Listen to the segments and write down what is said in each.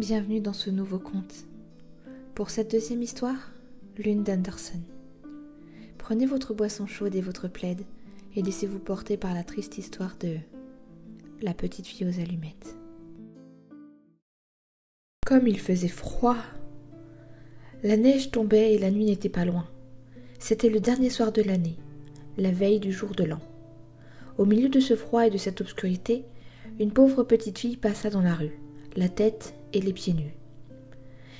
Bienvenue dans ce nouveau conte. Pour cette deuxième histoire, Lune d'Anderson. Prenez votre boisson chaude et votre plaid et laissez-vous porter par la triste histoire de la petite fille aux allumettes. Comme il faisait froid, la neige tombait et la nuit n'était pas loin. C'était le dernier soir de l'année, la veille du jour de l'an. Au milieu de ce froid et de cette obscurité, une pauvre petite fille passa dans la rue, la tête et les pieds nus.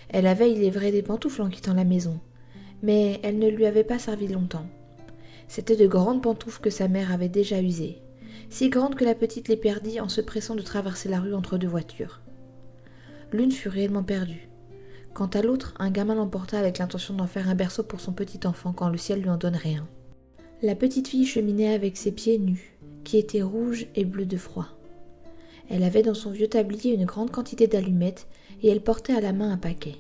Elle avait, il est vrai, des pantoufles en quittant la maison, mais elles ne lui avaient pas servi longtemps. C'étaient de grandes pantoufles que sa mère avait déjà usées, si grandes que la petite les perdit en se pressant de traverser la rue entre deux voitures. L'une fut réellement perdue. Quant à l'autre, un gamin l'emporta avec l'intention d'en faire un berceau pour son petit enfant quand le ciel lui en donnerait un. La petite fille cheminait avec ses pieds nus, qui étaient rouges et bleus de froid. Elle avait dans son vieux tablier une grande quantité d'allumettes et elle portait à la main un paquet.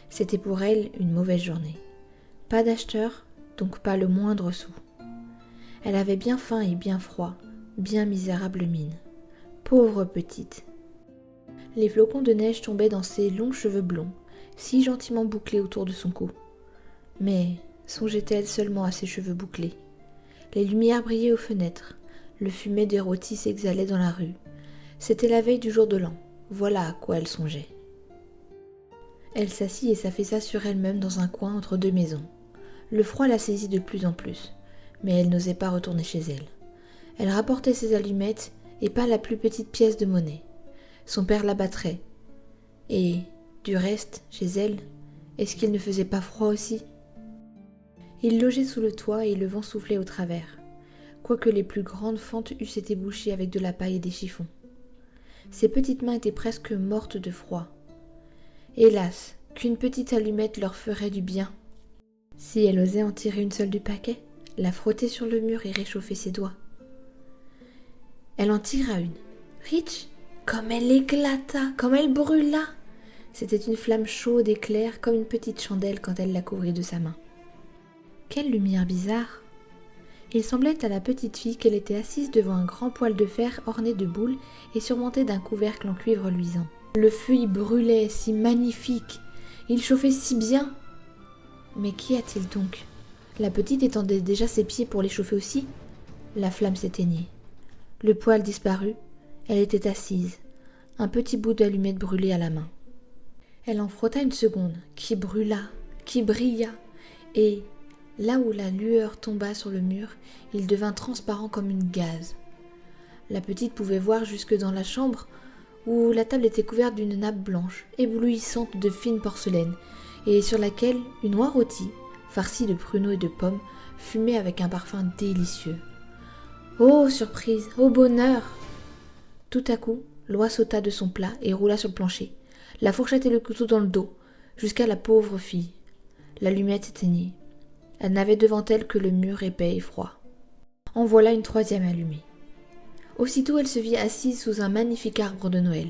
C'était pour elle une mauvaise journée. Pas d'acheteur, donc pas le moindre sou. Elle avait bien faim et bien froid, bien misérable mine. Pauvre petite. Les flocons de neige tombaient dans ses longs cheveux blonds, si gentiment bouclés autour de son cou. Mais songeait-elle seulement à ses cheveux bouclés? Les lumières brillaient aux fenêtres, le fumet des rôtis s'exhalait dans la rue. C'était la veille du jour de l'an, voilà à quoi elle songeait. Elle s'assit et s'affaissa sur elle-même dans un coin entre deux maisons. Le froid la saisit de plus en plus, mais elle n'osait pas retourner chez elle. Elle rapportait ses allumettes et pas la plus petite pièce de monnaie. Son père la battrait. Et, du reste, chez elle, est-ce qu'il ne faisait pas froid aussi? Il logeait sous le toit et le vent soufflait au travers, quoique les plus grandes fentes eussent été bouchées avec de la paille et des chiffons. Ses petites mains étaient presque mortes de froid. Hélas, qu'une petite allumette leur ferait du bien. Si elle osait en tirer une seule du paquet, la frotter sur le mur et réchauffer ses doigts. Elle en tira une. Rich, comme elle éclata, comme elle brûla. C'était une flamme chaude et claire comme une petite chandelle quand elle la couvrit de sa main. Quelle lumière bizarre! Il semblait à la petite fille qu'elle était assise devant un grand poêle de fer orné de boules et surmonté d'un couvercle en cuivre luisant. Le feu y brûlait, si magnifique, il chauffait si bien. Mais qu'y a-t-il donc? La petite étendait déjà ses pieds pour les chauffer aussi. La flamme s'éteignait. Le poêle disparut, elle était assise, un petit bout d'allumette brûlé à la main. Elle en frotta une seconde, qui brûla, qui brilla, et là où la lueur tomba sur le mur, il devint transparent comme une gaze. La petite pouvait voir jusque dans la chambre où la table était couverte d'une nappe blanche, éblouissante de fine porcelaine, et sur laquelle une oie rôtie, farcie de pruneaux et de pommes, fumait avec un parfum délicieux. Oh, surprise! Oh, bonheur! Tout à coup, l'oie sauta de son plat et roula sur le plancher, la fourchette et le couteau dans le dos, jusqu'à la pauvre fille. L'allumette s'éteignit. Elle n'avait devant elle que le mur épais et froid. En voilà une troisième allumée. Aussitôt elle se vit assise sous un magnifique arbre de Noël.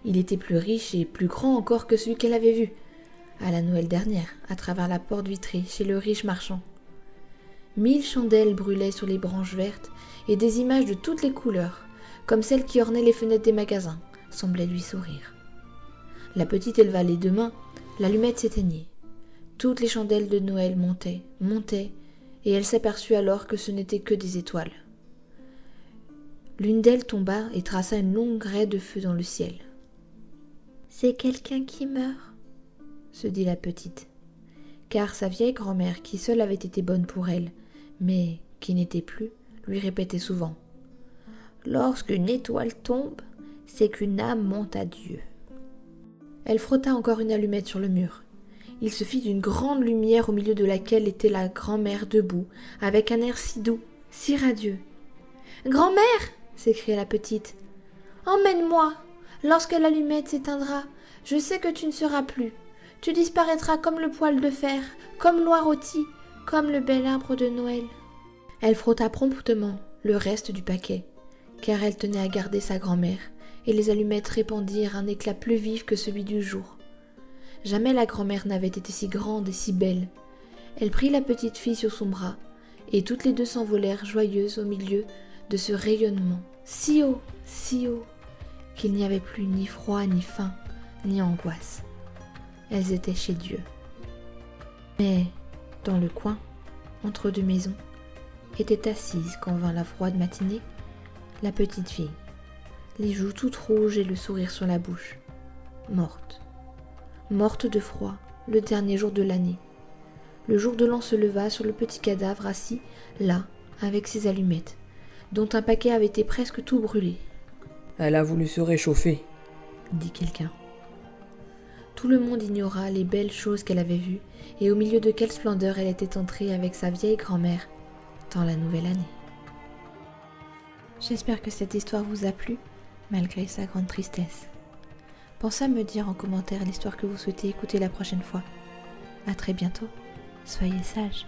Il était plus riche et plus grand encore que celui qu'elle avait vu, à la Noël dernière, à travers la porte vitrée, chez le riche marchand. 1000 chandelles brûlaient sur les branches vertes, et des images de toutes les couleurs, comme celles qui ornaient les fenêtres des magasins, semblaient lui sourire. La petite éleva les deux mains, l'allumette s'éteignit. Toutes les chandelles de Noël montaient, et elle s'aperçut alors que ce n'étaient que des étoiles. L'une d'elles tomba et traça une longue raie de feu dans le ciel. « C'est quelqu'un qui meurt », se dit la petite, car sa vieille grand-mère, qui seule avait été bonne pour elle, mais qui n'était plus, lui répétait souvent « Lorsqu'une étoile tombe, c'est qu'une âme monte à Dieu. » Elle frotta encore une allumette sur le mur. Il se fit une grande lumière au milieu de laquelle était la grand-mère debout, avec un air si doux, si radieux. « Grand-mère !» s'écria la petite. « Emmène-moi. Lorsque l'allumette s'éteindra, je sais que tu ne seras plus. Tu disparaîtras comme le poêle de fer, comme l'oie rôtie, comme le bel arbre de Noël. » Elle frotta promptement le reste du paquet, car elle tenait à garder sa grand-mère, et les allumettes répandirent un éclat plus vif que celui du jour. Jamais la grand-mère n'avait été si grande et si belle. Elle prit la petite fille sur son bras, et toutes les deux s'envolèrent joyeuses au milieu de ce rayonnement, si haut, qu'il n'y avait plus ni froid ni faim, ni angoisse. Elles étaient chez Dieu. Mais, dans le coin, entre deux maisons, était assise quand vint la froide matinée, la petite fille, les joues toutes rouges et le sourire sur la bouche, morte. Morte de froid, le dernier jour de l'année. Le jour de l'an se leva sur le petit cadavre assis, là, avec ses allumettes, dont un paquet avait été presque tout brûlé. « Elle a voulu se réchauffer », dit quelqu'un. Tout le monde ignora les belles choses qu'elle avait vues et au milieu de quelle splendeur elle était entrée avec sa vieille grand-mère dans la nouvelle année. J'espère que cette histoire vous a plu, malgré sa grande tristesse. Pensez à me dire en commentaire l'histoire que vous souhaitez écouter la prochaine fois. À très bientôt. Soyez sages.